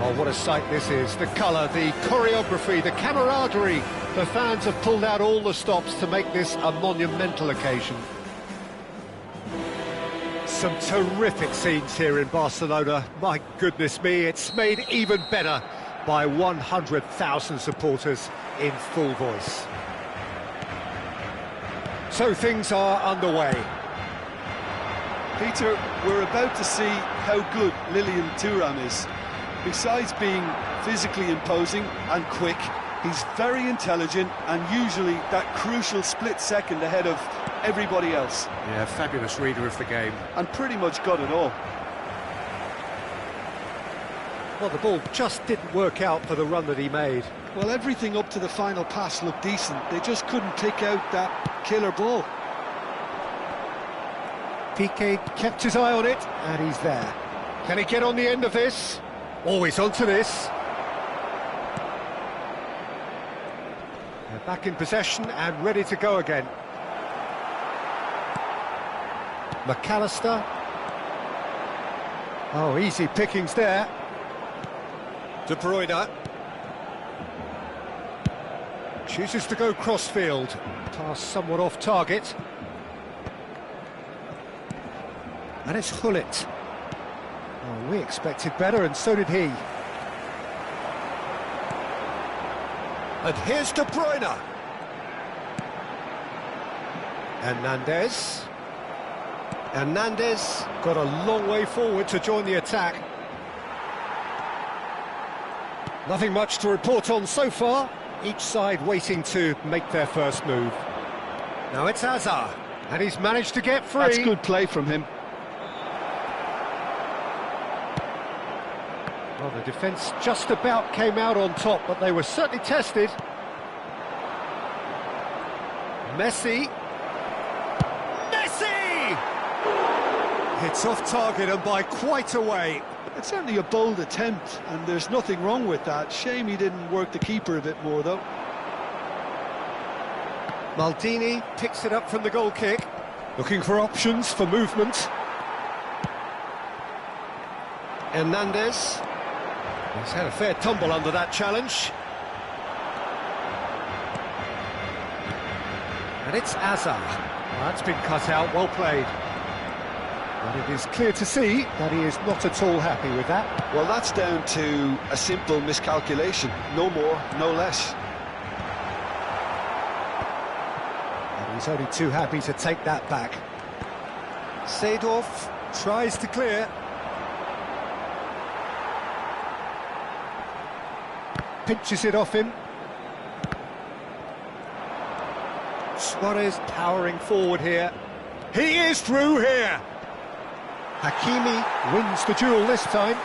Oh, what a sight this is. The colour, the choreography, the camaraderie. The fans have pulled out all the stops to make this a monumental occasion. Some terrific scenes here in Barcelona. My goodness me, it's made even better by 100,000 supporters in full voice. So things are underway. Peter, we're about to see how good Lilian Thuram is. Besides being physically imposing and quick, he's very intelligent and usually that crucial split second ahead of everybody else. Yeah, fabulous reader of the game. And pretty much got it all. Well, the ball just didn't work out for the run that he made. Well, everything up to the final pass looked decent. They just couldn't pick out that killer ball. Piqué kept his eye on it, and he's there. Can he get on the end of this? Oh, he's onto this. They're back in possession and ready to go again. McAllister. Oh, easy pickings there. De Bruyne. Chooses to go crossfield. Pass somewhat off target. And it's Hullet. Oh, we expected better, and so did he. And here's De Bruyne. Hernandez. Hernandez got a long way forward to join the attack. Nothing much to report on so far. Each side waiting to make their first move. Now it's Hazard, and he's managed to get free. That's good play from him. Well, the defence just about came out on top, but they were certainly tested. Messi. Messi! It's off target and by quite a way. It's certainly a bold attempt, and there's nothing wrong with that. Shame he didn't work the keeper a bit more, though. Maldini picks it up from the goal kick. Looking for options for movement. Hernandez. He's had a fair tumble under that challenge. And it's Hazard. Well, that's been cut out, well played. But it is clear to see that he is not at all happy with that. Well, that's down to a simple miscalculation. No more, no less. And he's only too happy to take that back. Seedorf tries to clear. Pinches it off him. Suarez powering forward here. He is through here. Hakimi wins the duel this time.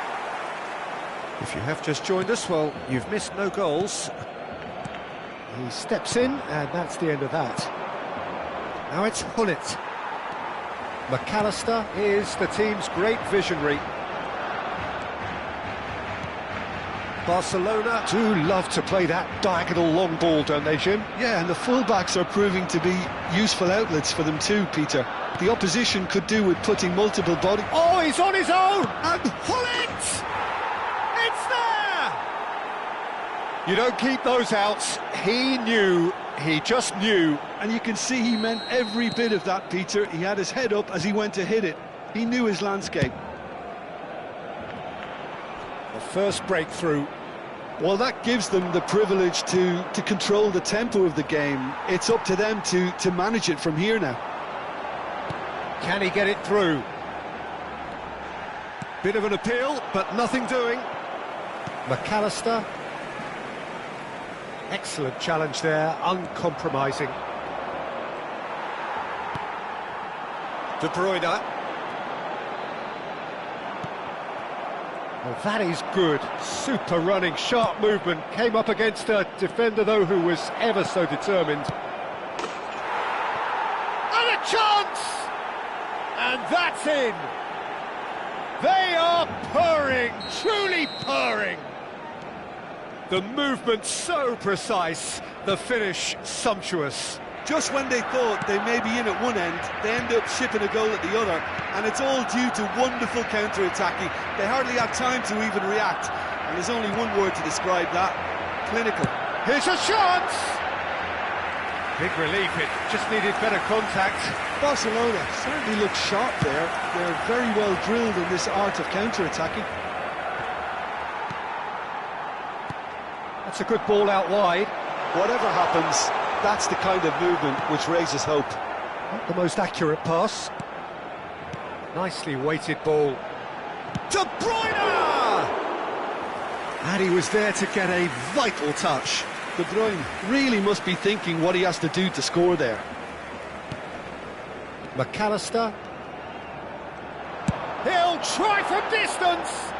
If you have just joined us, well, you've missed no goals. He steps in, and that's the end of that. Now it's Hullet. McAllister is the team's great visionary. Barcelona do love to play that diagonal long ball, don't they, Jim? Yeah, and the full-backs are proving to be useful outlets for them too, Peter. The opposition could do with putting multiple body... Oh, he's on his own! And Hullet! It's there! You don't keep those outs. He knew, he just knew. And you can see he meant every bit of that, Peter. He had his head up as he went to hit it. He knew his landscape. The first breakthrough. Well, that gives them the privilege to control the tempo of the game. It's up to them to manage it from here now. Can he get it through? Bit of an appeal, but nothing doing. McAllister. Excellent challenge there, uncompromising. De Bruyne. Well, that is good. Super running, sharp movement. Came up against a defender, though, who was ever so determined. And a chance! And that's in! They are purring, truly purring. The movement so precise, the finish sumptuous. Just when they thought they may be in at one end, they end up shipping a goal at the other, and it's all due to wonderful counter-attacking. They hardly had time to even react, and there's only one word to describe that: clinical. Here's a chance! Big relief, it just needed better contact. Barcelona certainly look sharp there. They're very well drilled in this art of counter-attacking. That's a good ball out wide. Whatever happens, that's the kind of movement which raises hope. Not the most accurate pass. Nicely weighted ball. De Bruyne! And he was there to get a vital touch. De Bruyne really must be thinking what he has to do to score there. McAllister. He'll try from distance!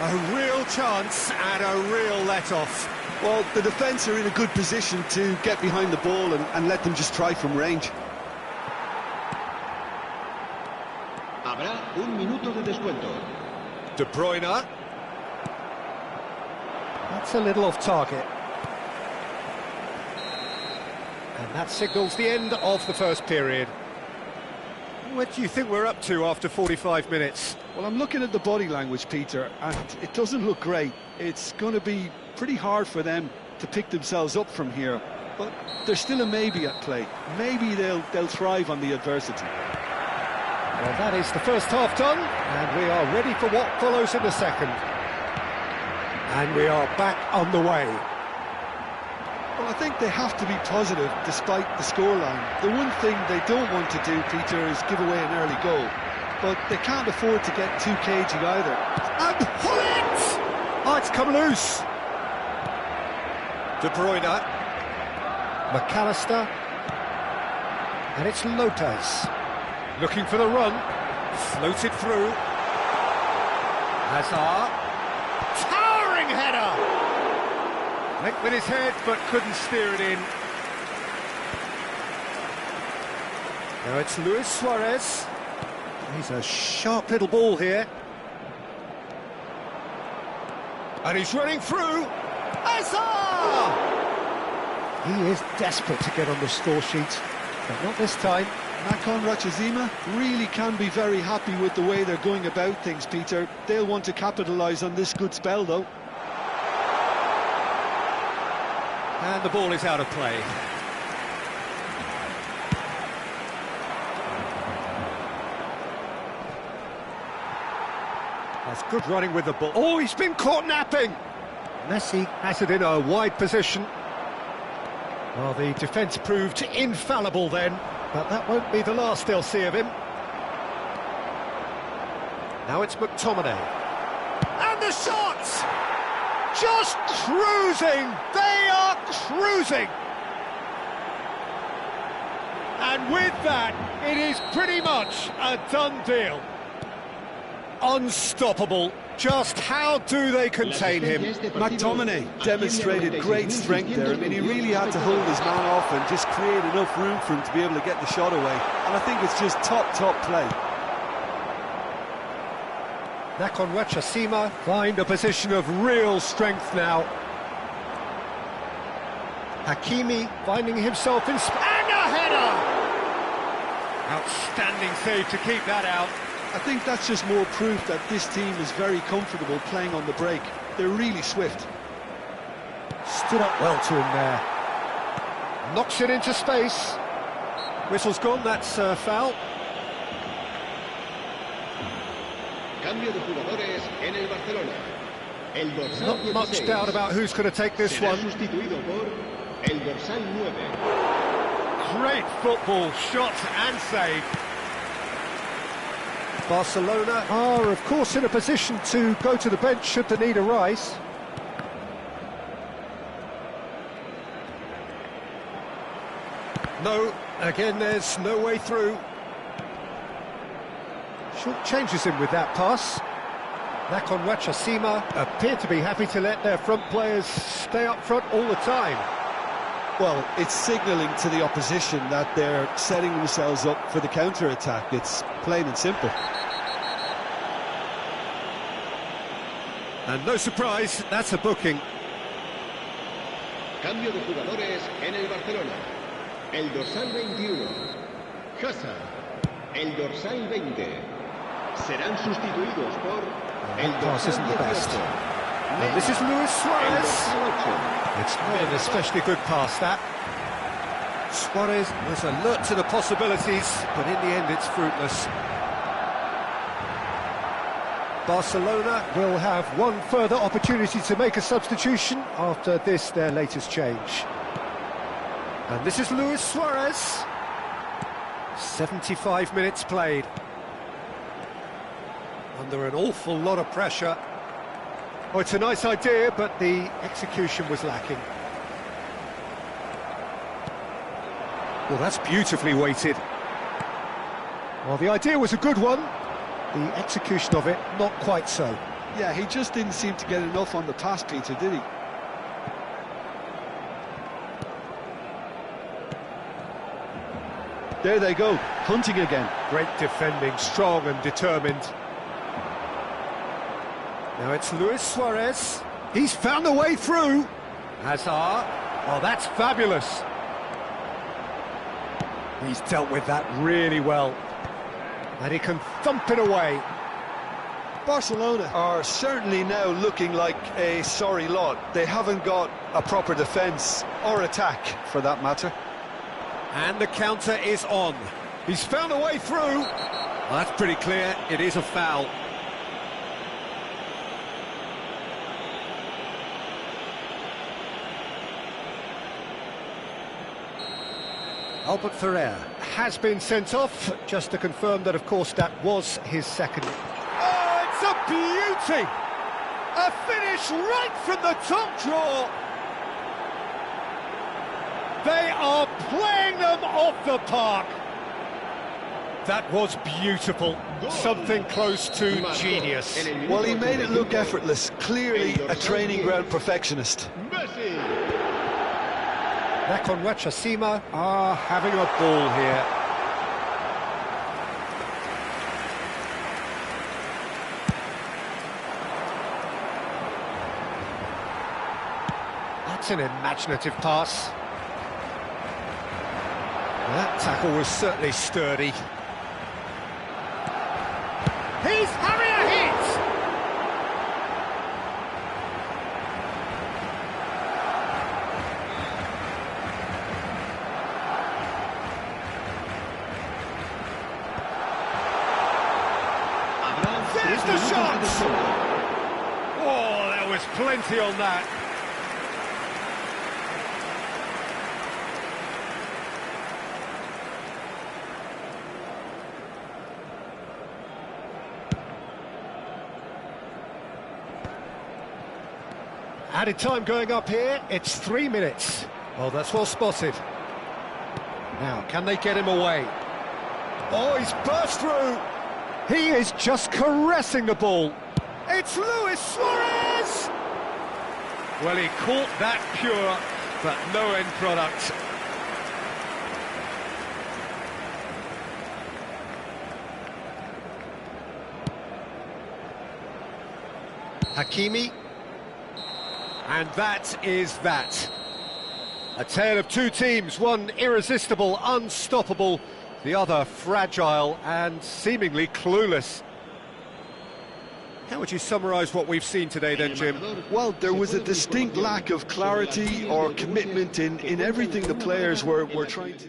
A real chance and a real let-off. Well, the defence are in a good position to get behind the ball and let them just try from range. Habrá un minuto de descuento. De Bruyne. That's a little off target. And that signals the end of the first period. What do you think we're up to after 45 minutes? Well, I'm looking at the body language, Peter, and it doesn't look great. It's going to be pretty hard for them to pick themselves up from here, but there's still a maybe at play. Maybe they'll thrive on the adversity. Well, that is the first half done, and we are ready for what follows in the second. And we are back on the way. Well, I think they have to be positive despite the scoreline. The one thing they don't want to do, Peter, is give away an early goal. But they can't afford to get too cagey either. And pull it! Oh, it's come loose. De Bruyne. McAllister. And it's Lopez. Looking for the run. Floated through. Hazard. Towering header! Went with his head, but couldn't steer it in. Now it's Luis Suarez. He's a sharp little ball here. And he's running through. Hazard! He is desperate to get on the score sheet, but not this time. Nakon Rachazima really can be very happy with the way they're going about things, Peter. They'll want to capitalise on this good spell, though. And the ball is out of play. That's good running with the ball. Oh, he's been caught napping! Messi has it in a wide position. Well, the defence proved infallible then, but that won't be the last they'll see of him. Now it's McTominay. And the shot! Just cruising! They are cruising! And with that, it is pretty much a done deal. Unstoppable. Just how do they contain him? McTominay demonstrated great strength there. I mean, he really had to hold his man off and just create enough room for him to be able to get the shot away. And I think it's just top play. Nakon Rachasima find a position of real strength now. Hakimi finding himself in... And a header! Outstanding save to keep that out. I think that's just more proof that this team is very comfortable playing on the break. They're really swift. Stood up well to him there. Knocks it into space. Whistle's gone, that's foul. Cambio de jugadores en el Barcelona. El dorsal Not 16 much doubt about who's going to take this será one. sustituido por el dorsal 9. Great football, shot and save. Barcelona are, of course, in a position to go to the bench should the need arise. No, again, there's no way through. Short changes him with that pass. Nakon Rachasima appear to be happy to let their front players stay up front all the time. Well, it's signalling to the opposition that they're setting themselves up for the counter-attack. It's plain and simple. And no surprise, that's a booking. Cambio de jugadores en el Barcelona. El dorsal 21. Hazard. El dorsal 20. Serán sustituidos por el That pass dorsal isn't the best. 18. And this is Luis Suarez. It's not an especially good pass, that. Suarez was alert to the possibilities, but in the end it's fruitless. Barcelona will have one further opportunity to make a substitution after this, their latest change. And this is Luis Suarez. 75 minutes played. Under an awful lot of pressure. Oh, it's a nice idea, but the execution was lacking. Well, that's beautifully weighted. Well, the idea was a good one. The execution of it, not quite so. Yeah, he just didn't seem to get enough on the pass, Peter, did he? There they go, hunting again. Great defending, strong and determined. Now it's Luis Suarez. He's found a way through. Hazard. Oh, that's fabulous. He's dealt with that really well. And he can thump it away. Barcelona are certainly now looking like a sorry lot. They haven't got a proper defence or attack, for that matter. And the counter is on. He's found a way through. Well, that's pretty clear. It is a foul. Albert Ferrer has been sent off, just to confirm that, of course, that was his second. Oh, it's a beauty! A finish right from the top draw! They are playing them off the park! That was beautiful. Something close to genius. Well, he made it look effortless. Clearly a training ground perfectionist. Nakon Rachasima are having a ball here. That's an imaginative pass. That tackle was certainly sturdy. He's having a hit! There's the shot! Oh, there was plenty on that. Added time going up here, it's 3 minutes. Oh, that's well spotted. Now, can they get him away? Oh, he's burst through! He is just caressing the ball. It's Luis Suarez! Well, he caught that pure, but no end product. Hakimi. And that is that. A tale of two teams, one irresistible, unstoppable, the other fragile and seemingly clueless. How would you summarise what we've seen today then, Jim? Well, there was a distinct lack of clarity or commitment in everything the players were trying to...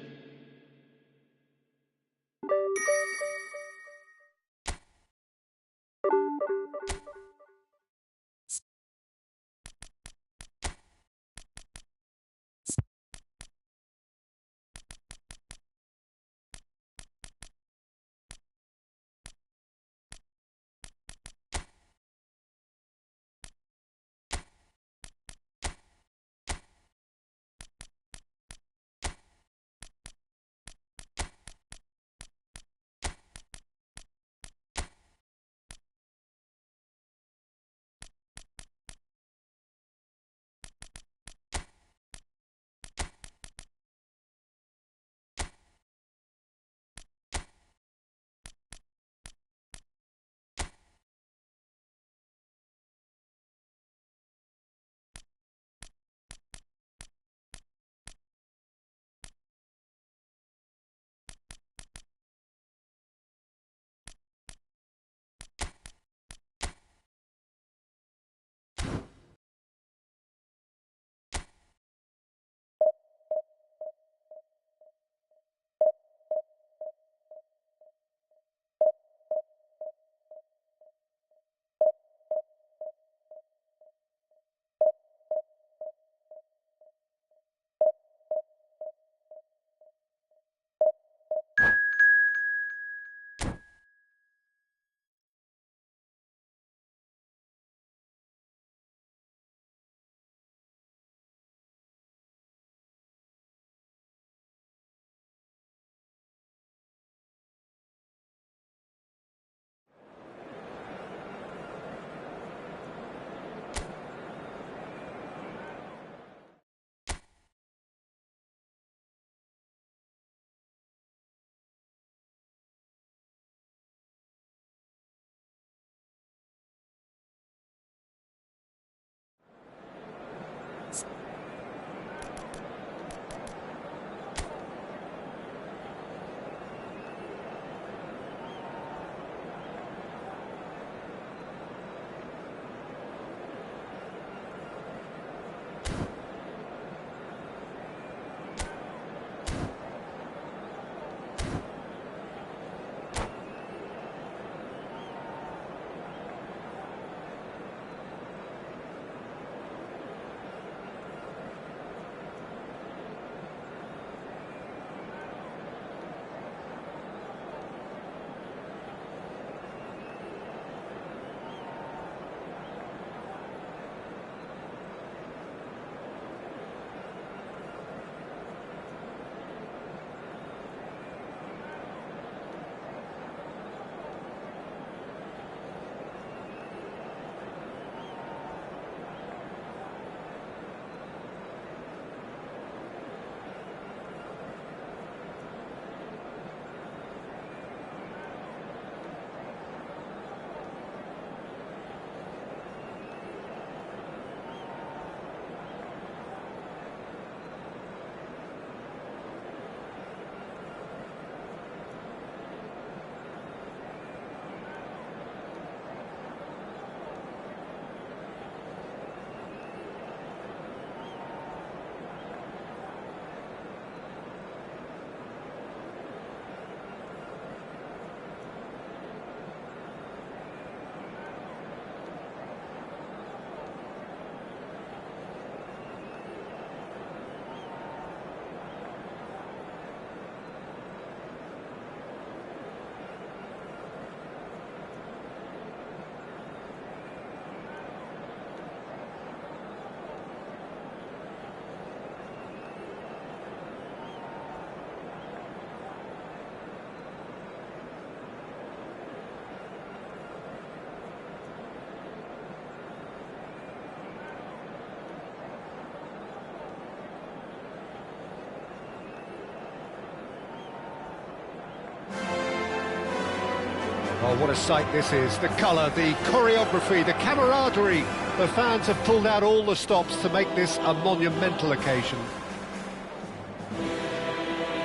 Well, what a sight this is. The colour, the choreography, the camaraderie. The fans have pulled out all the stops to make this a monumental occasion.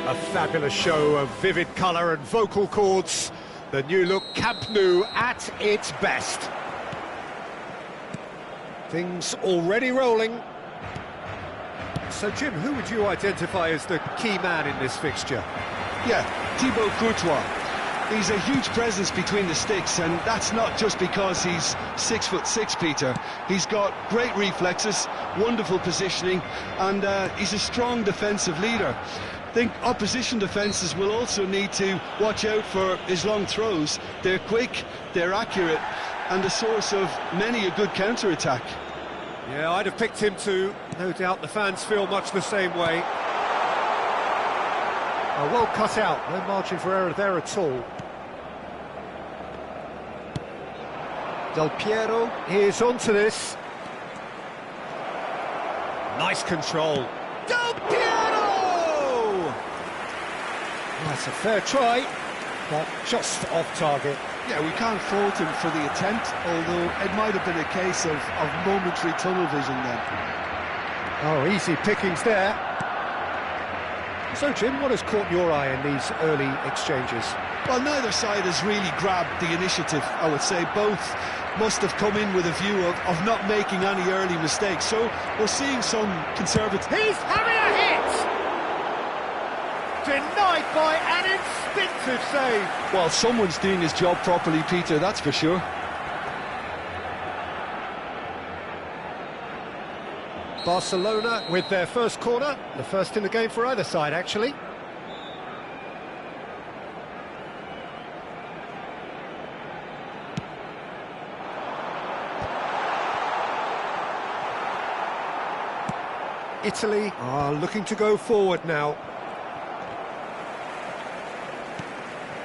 A fabulous show of vivid colour and vocal cords. The new look Camp Nou at its best. Things already rolling. So, Jim, who would you identify as the key man in this fixture? Yeah, Thibaut Courtois. He's a huge presence between the sticks, and that's not just because he's 6'6", Peter. He's got great reflexes, wonderful positioning, and he's a strong defensive leader. I think opposition defences will also need to watch out for his long throws. They're quick, they're accurate, and a source of many a good counter-attack. Yeah, I'd have picked him too. No doubt the fans feel much the same way. Oh, well cut out, no margin for error there at all. Del Piero is onto this. Nice control. Del Piero! That's a fair try, but just off target. Yeah, we can't fault him for the attempt, although it might have been a case of momentary tunnel vision then. Oh, easy pickings there. So, Jim, what has caught your eye in these early exchanges? Well, neither side has really grabbed the initiative, I would say. Both must have come in with a view of not making any early mistakes. So we're seeing some conservative... He's having a hit! Denied by an instinctive save. Well, someone's doing his job properly, Peter, that's for sure. Barcelona with their first corner, the first in the game for either side, actually. Italy are looking to go forward now.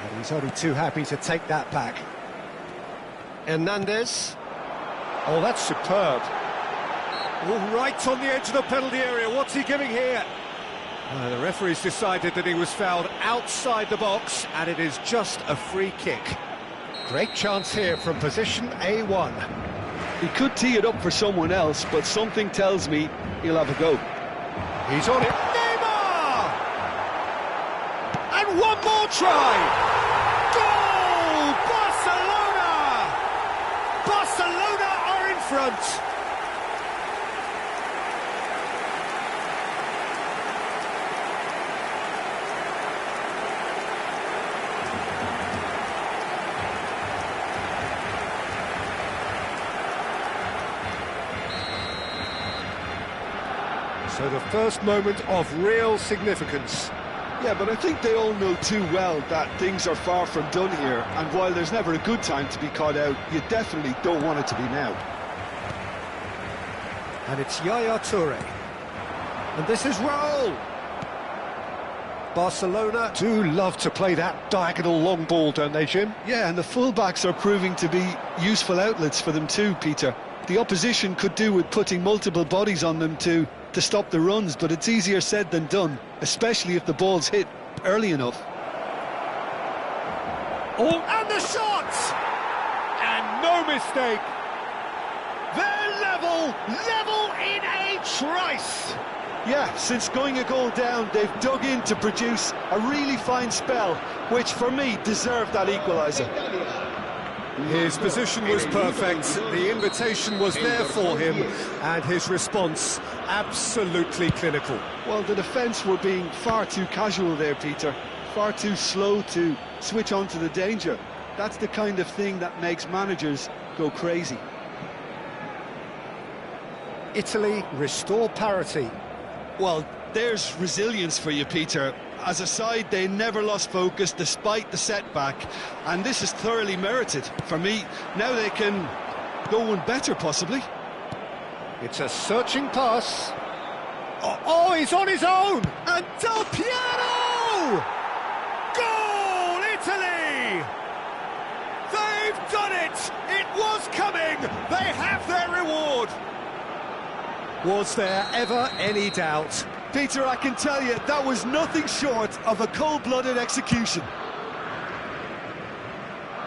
And he's only too happy to take that back. Hernandez. Oh, that's superb. Oh, right on the edge of the penalty area. What's he giving here? The referee's decided that he was fouled outside the box, and it is just a free kick. Great chance here from position A1. He could tee it up for someone else, but something tells me he'll have a go. He's on it. Neymar! And one more try! Goal! Barcelona! Barcelona are in front! So the first moment of real significance. Yeah, but I think they all know too well that things are far from done here, and while there's never a good time to be caught out, you definitely don't want it to be now. And it's Yaya Toure. And this is Raul. Barcelona do love to play that diagonal long ball, don't they, Jim? Yeah, and the fullbacks are proving to be useful outlets for them too, Peter. The opposition could do with putting multiple bodies on them to stop the runs, but it's easier said than done, especially if the ball's hit early enough. Oh, and the shot! And no mistake. They're level in a trice. Yeah, since going a goal down, they've dug in to produce a really fine spell, which for me deserved that equaliser. His position was perfect, the invitation was there for him, and his response absolutely clinical. Well, the defence were being far too casual there, Peter. Far too slow to switch on to the danger. That's the kind of thing that makes managers go crazy. Italy restore parity. Well, there's resilience for you, Peter. As a side, they never lost focus despite the setback, and this is thoroughly merited. For me, now they can go one better, possibly. It's a searching pass. Oh, he's on his own! And Del Piero! Goal, Italy! They've done it! It was coming! They have their reward! Was there ever any doubt? Peter, I can tell you, that was nothing short of a cold-blooded execution.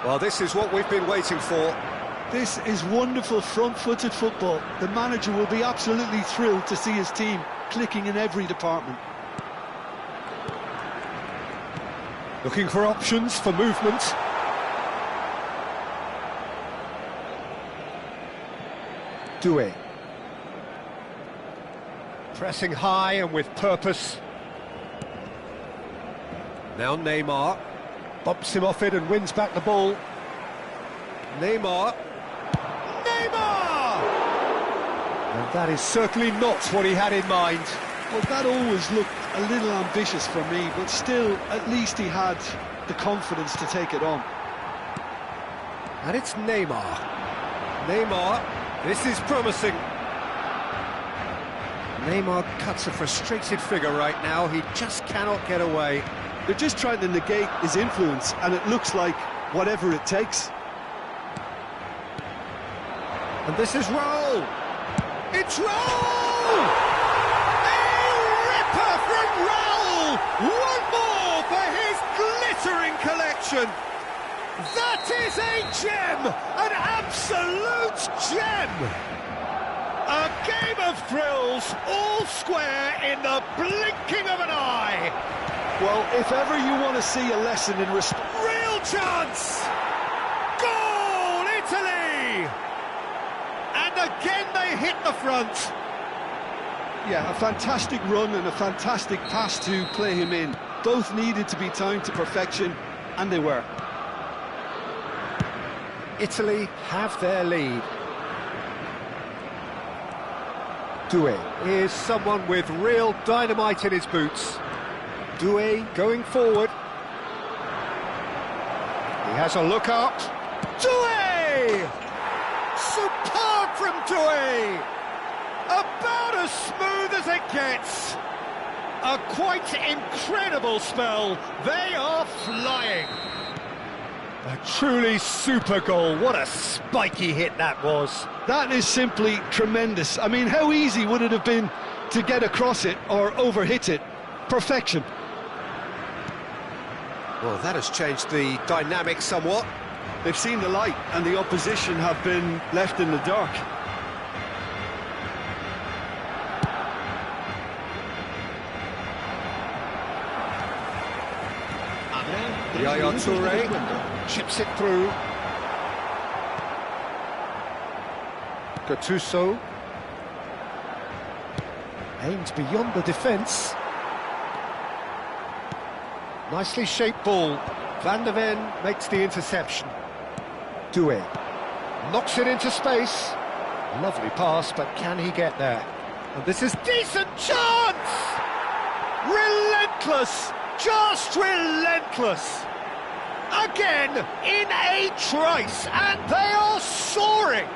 Well, this is what we've been waiting for. This is wonderful front-footed football. The manager will be absolutely thrilled to see his team clicking in every department. Looking for options for movement. Doué. Pressing high and with purpose. Now Neymar. Bumps him off it and wins back the ball. Neymar. Neymar! And that is certainly not what he had in mind. Well, that always looked a little ambitious for me, but still, at least he had the confidence to take it on. And it's Neymar. Neymar, this is promising. Neymar cuts a frustrated figure right now. He just cannot get away. They're just trying to negate his influence, and it looks like whatever it takes. And this is Raul. It's Raul! A ripper from Raul! One more for his glittering collection. That is a gem! An absolute gem! A game of thrills, all square in the blinking of an eye. Well, if ever you want to see a lesson in respect... Real chance! Goal, Italy! And again they hit the front. Yeah, a fantastic run and a fantastic pass to play him in. Both needed to be timed to perfection, and they were. Italy have their lead. Doué is someone with real dynamite in his boots. Doué going forward. He has a look up. Doué! Superb from Doué! About as smooth as it gets. A quite incredible spell. They are flying. A truly super goal. What a spiky hit that was. That is simply tremendous. I mean, how easy would it have been to get across it or overhit it? Perfection. Well, that has changed the dynamic somewhat. They've seen the light and the opposition have been left in the dark. Yaya Touré chips it through. Gattuso aimed beyond the defence. Nicely shaped ball. Van der Ven makes the interception. Doué knocks it into space. Lovely pass, but can he get there? And this is decent chance! Relentless! Just relentless! Again, in a trice, and they are soaring!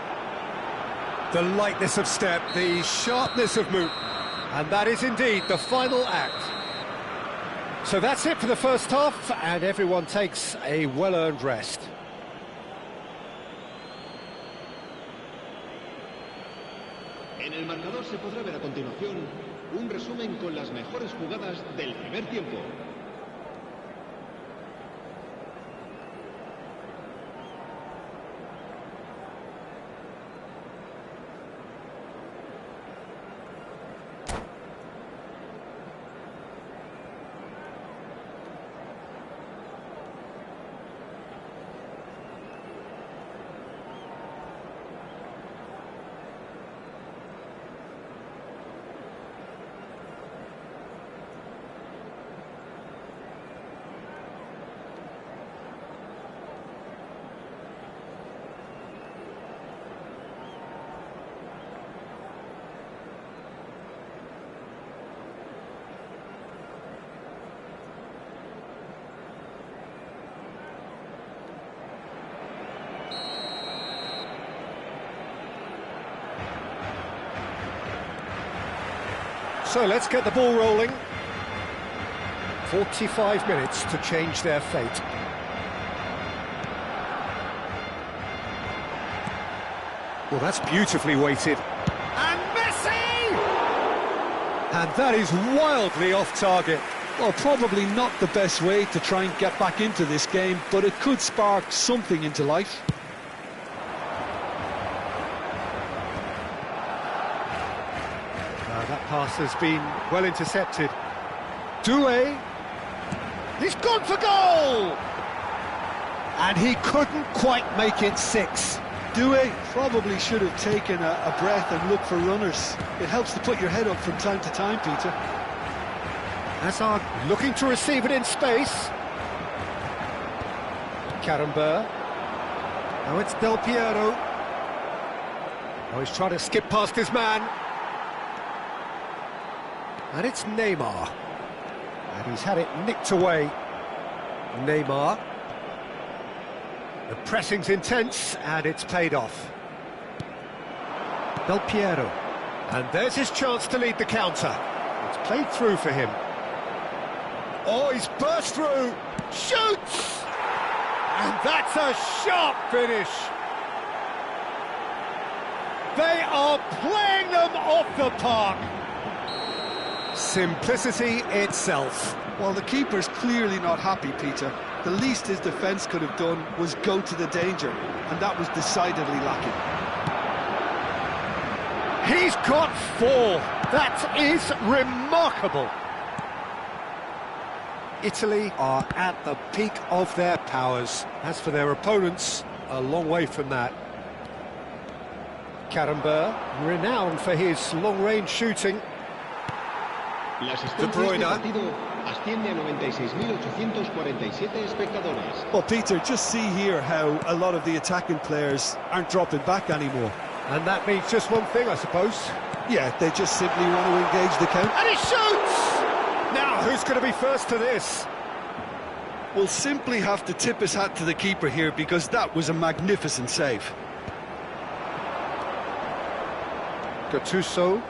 The lightness of step, the sharpness of movement, and that is indeed the final act. So that's it for the first half, and everyone takes a well-earned rest. En el marcador se podrá ver a continuación un resumen con las mejores jugadas del primer tiempo. So let's get the ball rolling. 45 minutes to change their fate. Well, that's beautifully weighted. And Messi! And that is wildly off target. Well, probably not the best way to try and get back into this game, but it could spark something into life. That pass has been well intercepted. Doué. He's gone for goal! And he couldn't quite make it 6. Doué probably should have taken a breath and looked for runners. It helps to put your head up from time to time, Peter. Hazard looking to receive it in space. Karambeu. Now it's Del Piero. Oh, he's trying to skip past his man. And it's Neymar. And he's had it nicked away. Neymar. The pressing's intense, and it's paid off. Del Piero. And there's his chance to lead the counter. It's played through for him. Oh, he's burst through. Shoots! And that's a sharp finish. They are playing them off the park. Simplicity itself. Well, the keeper's clearly not happy, Peter. The least his defence could have done was go to the danger, and that was decidedly lacking. He's got 4. That is remarkable. Italy are at the peak of their powers. As for their opponents, a long way from that. Karambeu, renowned for his long-range shooting. De Bruyne. Asciende a 96.847 espectadores. Well, Peter, just see here how a lot of the attacking players aren't dropping back anymore. And that means just one thing, I suppose. Yeah, they just simply want to engage the count. And he shoots! Now, who's going to be first to this? We'll simply have to tip his hat to the keeper here, because that was a magnificent save. Gattuso.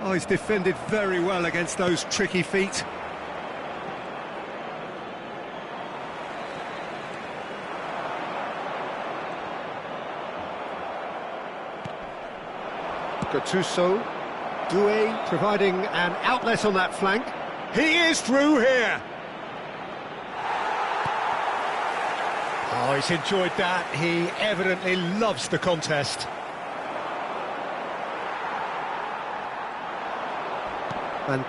Oh, he's defended very well against those tricky feet. Gattuso. Doué providing an outlet on that flank. He is through here. Oh, he's enjoyed that. He evidently loves the contest. And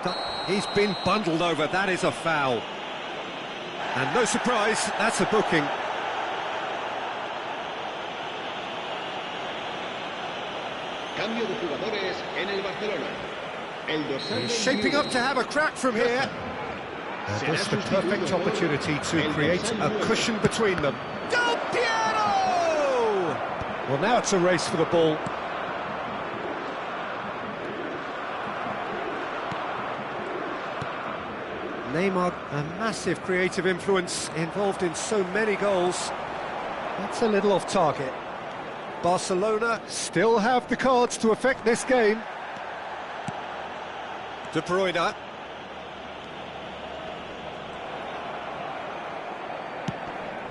he's been bundled over. That is a foul. And no surprise, that's a booking. Cambio de jugadores en el Barcelona. El dorsal He's shaping up to have a crack from here. And it's the perfect opportunity to create a cushion between them. Del Piero! Well, now it's a race for the ball. Neymar, a massive creative influence, involved in so many goals. That's a little off target. Barcelona still have the cards to affect this game. De Bruyne.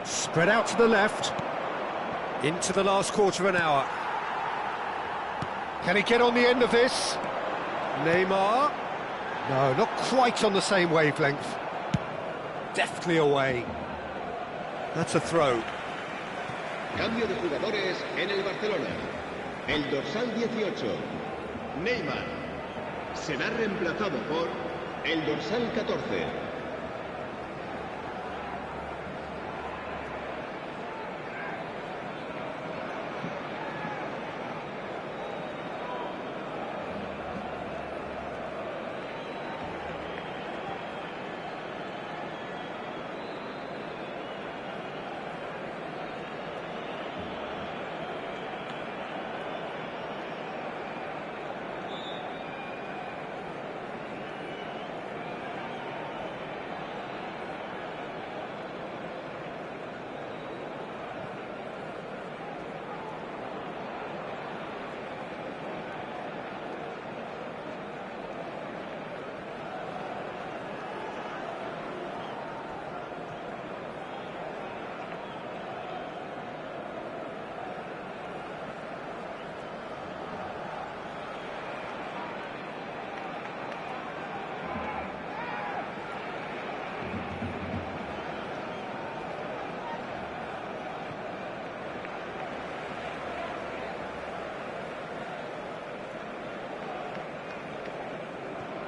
Spread out to the left. Into the last quarter of an hour. Can he get on the end of this? Neymar. No, not quite on the same wavelength. Deftly away. That's a throw. Cambio de jugadores en el Barcelona. El dorsal 18, Neymar, será reemplazado por el dorsal 14.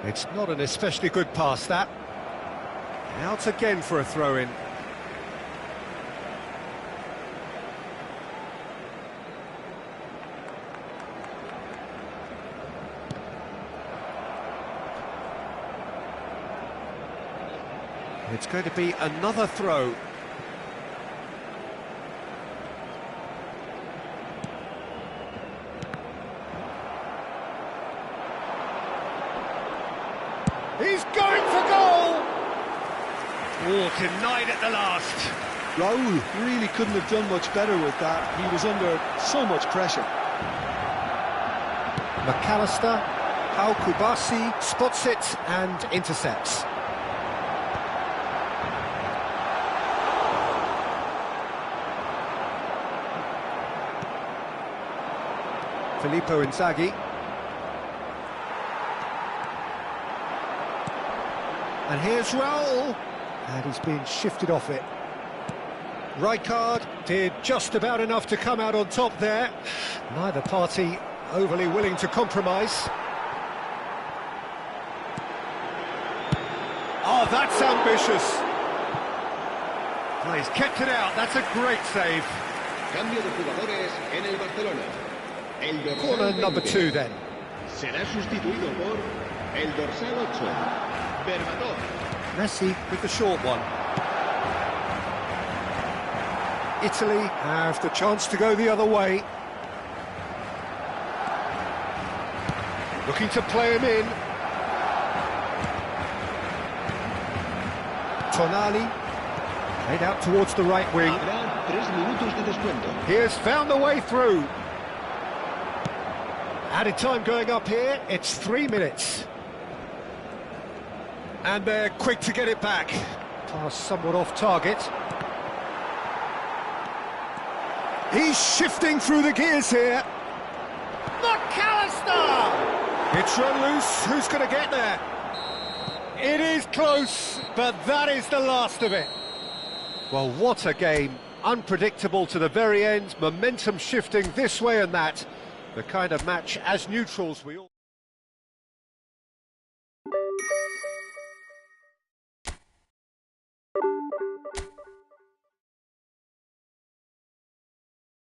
It's not an especially good pass, that. Out again for a throw-in. It's going to be another throw. He's going for goal! Oh, denied at the last. Raul really couldn't have done much better with that. He was under so much pressure. McAllister, Pau Kubasi spots it and intercepts. Filippo Inzaghi. And here's Raul. And he's been shifted off it. Rijkaard did just about enough to come out on top there. Neither party overly willing to compromise. Oh, that's ambitious. Oh, he's kept it out. That's a great save. Cambio de jugadores en el Barcelona. El dorsal Corner number 20 2 then. será sustituido por el dorsal 8, Berbatov. Messi with the short one. Italy have the chance to go the other way. Looking to play him in. Tonali. Played out towards the right wing. Habrá 3 minutos de descuento. He has found the way through. Added time going up here, it's 3 minutes. And they're quick to get it back. Pass somewhat off target. He's shifting through the gears here. McAllister! It's run loose, who's going to get there? It is close, but that is the last of it. Well, what a game. Unpredictable to the very end, momentum shifting this way and that. The kind of match, as neutrals, we all...